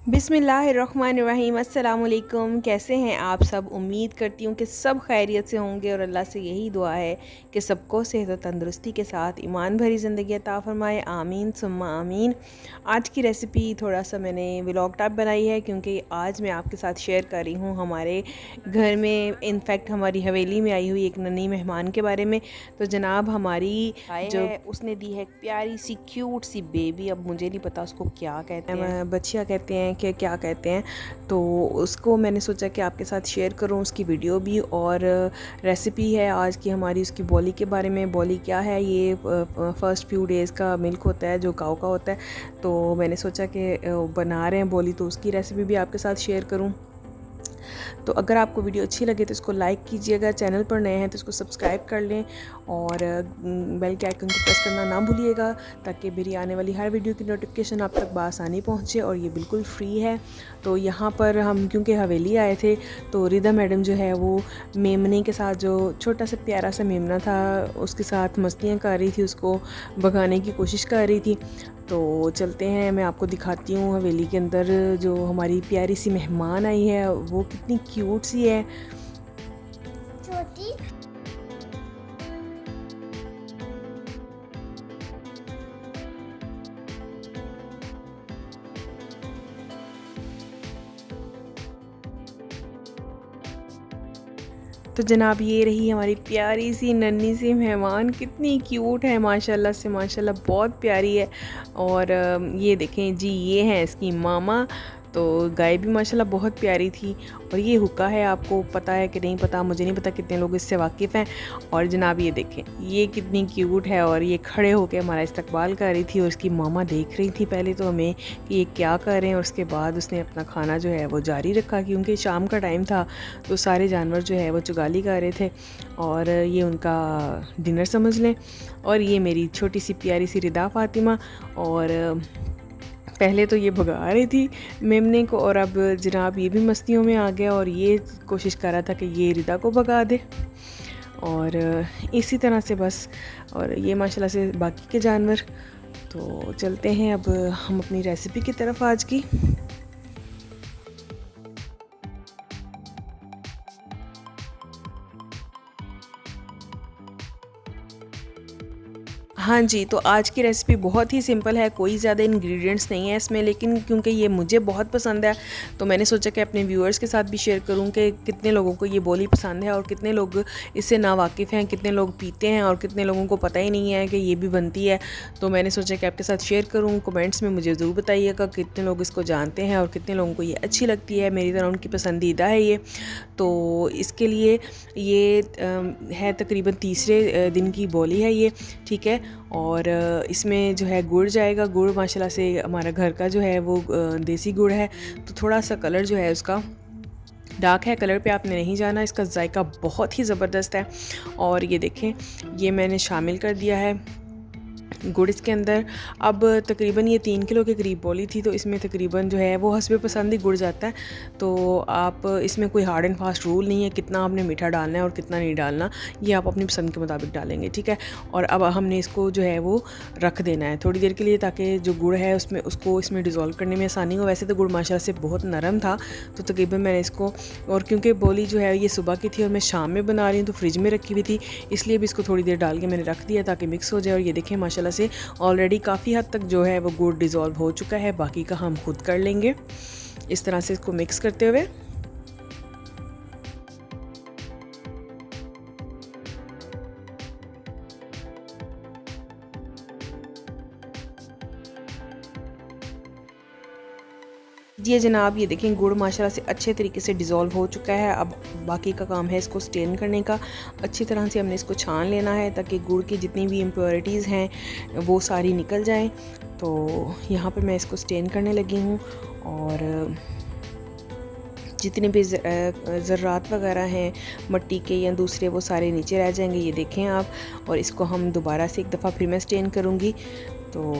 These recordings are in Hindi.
बिस्मिल्लाहिर्रहमानिर्रहीम। अस्सलाम वालेकुम। कैसे हैं आप सब? उम्मीद करती हूँ कि सब खैरियत से होंगे और अल्लाह से यही दुआ है कि सबको सेहत और तंदुरुस्ती के साथ ईमान भरी ज़िंदगी अता फ़रमाए। आमीन सुम्मा आमीन। आज की रेसिपी थोड़ा सा मैंने व्लॉग टाइप बनाई है क्योंकि आज मैं आपके साथ शेयर कर रही हूँ हमारे घर में, इनफैक्ट हमारी हवेली में आई हुई एक नन्ही मेहमान के बारे में। तो जनाब हमारी जो उसने दी है प्यारी सी क्यूट सी बेबी। अब मुझे नहीं पता उसको क्या कहते हैं, बच्चियाँ कहते हैं कि क्या कहते हैं। तो उसको मैंने सोचा कि आपके साथ शेयर करूं, उसकी वीडियो भी और रेसिपी है आज की हमारी उसकी बॉली के बारे में। बॉली क्या है? ये फ़र्स्ट फ्यू डेज़ का मिल्क होता है जो काऊ का होता है। तो मैंने सोचा कि बना रहे हैं बॉली, तो उसकी रेसिपी भी आपके साथ शेयर करूं। तो अगर आपको वीडियो अच्छी लगे तो इसको लाइक कीजिएगा, चैनल पर नए हैं तो इसको सब्सक्राइब कर लें और बेल के आइकन को प्रेस करना ना भूलिएगा ताकि मेरी आने वाली हर वीडियो की नोटिफिकेशन आप तक बआसानी पहुंचे। और ये बिल्कुल फ्री है। तो यहाँ पर हम क्योंकि हवेली आए थे तो रिदा मैडम जो है वो मेमने के साथ, जो छोटा सा प्यारा सा मेमना था, उसके साथ मस्तियाँ कर रही थी, उसको भगाने की कोशिश कर रही थी। तो चलते हैं, मैं आपको दिखाती हूँ हवेली के अंदर जो हमारी प्यारी सी मेहमान आई है वो कितनी क्यूट सी है। छोटी तो जनाब ये रही हमारी प्यारी सी नन्ही सी मेहमान, कितनी क्यूट है माशाल्लाह से माशाल्लाह, बहुत प्यारी है। और ये देखें जी, ये हैं इसकी मामा। तो गाय भी माशाल्लाह बहुत प्यारी थी। और ये हुक्का है, आपको पता है कि नहीं पता, मुझे नहीं पता कितने लोग इससे वाकिफ़ हैं। और जनाब ये देखें ये कितनी क्यूट है और ये खड़े होकर हमारा इस्तकबाल कर रही थी और उसकी मामा देख रही थी पहले तो हमें कि ये क्या कर रहे हैं, और उसके बाद उसने अपना खाना जो है वो जारी रखा क्योंकि शाम का टाइम था तो सारे जानवर जो है वो चुगाली कर रहे थे और ये उनका डिनर समझ लें। और ये मेरी छोटी सी प्यारी सी रिदा फ़ातिमा, और पहले तो ये भगा रही थी मेमने को और अब जनाब ये भी मस्तियों में आ गया और ये कोशिश कर रहा था कि ये रिदा को भगा दे। और इसी तरह से बस, और ये माशाल्लाह से बाकी के जानवर। तो चलते हैं अब हम अपनी रेसिपी की तरफ आज की। हाँ जी, तो आज की रेसिपी बहुत ही सिंपल है, कोई ज़्यादा इंग्रेडिएंट्स नहीं है इसमें, लेकिन क्योंकि ये मुझे बहुत पसंद है तो मैंने सोचा कि अपने व्यूअर्स के साथ भी शेयर करूं कि कितने लोगों को ये बोली पसंद है और कितने लोग इससे नावाकिफ़ हैं, कितने लोग पीते हैं और कितने लोगों को पता ही नहीं है कि ये भी बनती है। तो मैंने सोचा कि आपके साथ शेयर करूँ। कमेंट्स में मुझे ज़रूर बताइएगा कितने लोग इसको जानते हैं और कितने लोगों को ये अच्छी लगती है, मेरी तरह उनकी पसंदीदा है ये। तो इसके लिए ये है तकरीबन तीसरे दिन की बोली है ये, ठीक है। और इसमें जो है गुड़ जाएगा। गुड़ माशाल्लाह से हमारा घर का जो है वो देसी गुड़ है, तो थोड़ा सा कलर जो है उसका डार्क है, कलर पे आपने नहीं जाना, इसका जायका बहुत ही ज़बरदस्त है। और ये देखें ये मैंने शामिल कर दिया है गुड़ इसके अंदर। अब तकरीबन ये 3 किलो के करीब बोली थी तो इसमें तकरीबन जो है वो हस्बे पसंद ही गुड़ जाता है। तो आप इसमें कोई हार्ड एंड फास्ट रूल नहीं है कितना आपने मीठा डालना है और कितना नहीं डालना, ये आप अपनी पसंद के मुताबिक डालेंगे, ठीक है। और अब हमने इसको जो है वो रख देना है थोड़ी देर के लिए ताकि जो गुड़ है उसमें उसको इसमें डिज़ोल्व करने में आसानी हो। वैसे तो गुड़ माशाल्लाह से बहुत नरम था तो तकरीबन मैंने इसको, और क्योंकि बोली जो है ये सुबह की थी और मैं शाम में बना रही हूँ तो फ्रिज में रखी हुई थी, इसलिए भी इसको थोड़ी देर डाल के मैंने रख दिया ताकि मिक्स हो जाए। और ये देखें माशाल्लाह से ऑलरेडी काफ़ी हद तक जो है वो गुड़ डिज़ोल्व हो चुका है, बाकी का हम खुद कर लेंगे इस तरह से इसको मिक्स करते हुए। जी जनाब, ये देखें गुड़ माशाल्लाह से अच्छे तरीके से डिज़ोल्व हो चुका है। अब बाकी का काम है इसको स्टेन करने का। अच्छी तरह से हमने इसको छान लेना है ताकि गुड़ की जितनी भी इम्प्योरिटीज़ हैं वो सारी निकल जाएं। तो यहाँ पर मैं इसको स्टेन करने लगी हूँ और जितने भी ज़र्रात वगैरह हैं मिट्टी के या दूसरे वो सारे नीचे रह जाएंगे, ये देखें आप। और इसको हम दोबारा से एक दफ़ा फिर मैं स्टेन करूँगी। तो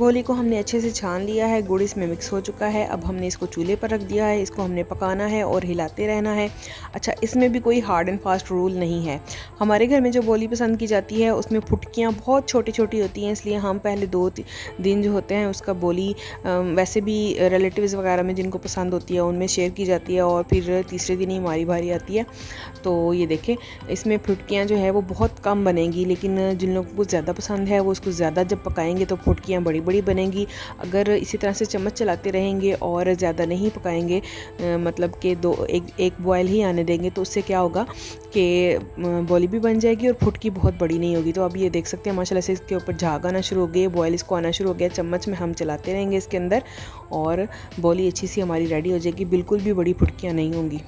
बोली को हमने अच्छे से छान लिया है, गुड़ इसमें मिक्स हो चुका है। अब हमने इसको चूल्हे पर रख दिया है, इसको हमने पकाना है और हिलाते रहना है। अच्छा, इसमें भी कोई हार्ड एंड फास्ट रूल नहीं है। हमारे घर में जो बोली पसंद की जाती है उसमें फुटकियाँ बहुत छोटी छोटी होती हैं, इसलिए हम पहले 2 दिन जो होते हैं उसका बोली वैसे भी रिलेटिव्स वगैरह में जिनको पसंद होती है उनमें शेयर की जाती है और फिर तीसरे दिन ही हमारी बारी आती है। तो ये देखें, इसमें फुटकियाँ जो है वो बहुत कम बनेंगी, लेकिन जिन लोगों को ज़्यादा पसंद है वो उसको ज़्यादा जब पकाएंगे तो फुटकियाँ बड़ी बड़ी बनेंगी। अगर इसी तरह से चम्मच चलाते रहेंगे और ज़्यादा नहीं पकाएंगे, मतलब कि एक बॉयल ही आने देंगे, तो उससे क्या होगा कि बोली भी बन जाएगी और फुटकी बहुत बड़ी नहीं होगी। तो अब ये देख सकते हैं माशाल्लाह से इसके ऊपर झाग आना शुरू हो गई, बॉयल इसको आना शुरू हो गया। चम्मच में हम चलाते रहेंगे इसके अंदर और बोली अच्छी सी हमारी रेडी हो जाएगी, बिल्कुल भी बड़ी फुटकियाँ नहीं होंगी।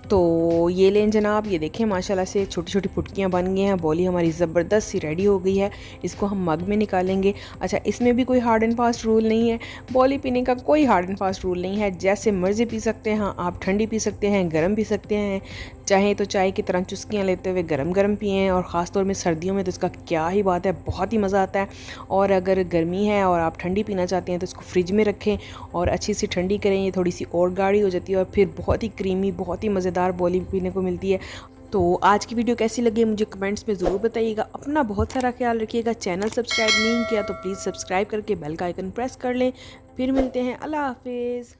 तो ये लें जनाब, ये देखें माशाल्लाह से छोटी छोटी फुटकियाँ बन गई हैं। बोली हमारी ज़बरदस्त सी रेडी हो गई है। इसको हम मग में निकालेंगे। अच्छा, इसमें भी कोई हार्ड एंड फास्ट रूल नहीं है। बोली पीने का कोई हार्ड एंड फास्ट रूल नहीं है, जैसे मर्ज़ी पी सकते हैं। आप ठंडी पी सकते हैं, गर्म पी सकते हैं, चाहें तो चाय की तरह चुस्कियाँ लेते हुए गरम गरम पिएँ। और ख़ास तौर में सर्दियों में तो इसका क्या ही बात है, बहुत ही मज़ा आता है। और अगर गर्मी है और आप ठंडी पीना चाहते हैं तो इसको फ्रिज में रखें और अच्छी सी ठंडी करें, ये थोड़ी सी और गाढ़ी हो जाती है और फिर बहुत ही क्रीमी, बहुत ही मज़ेदार बोली पीने को मिलती है। तो आज की वीडियो कैसी लगी मुझे कमेंट्स में ज़रूर बताइएगा। अपना बहुत सारा ख्याल रखिएगा। चैनल सब्सक्राइब नहीं किया तो प्लीज़ सब्सक्राइब करके बेल का आइकन प्रेस कर लें। फिर मिलते हैं, अल्लाह हाफिज़।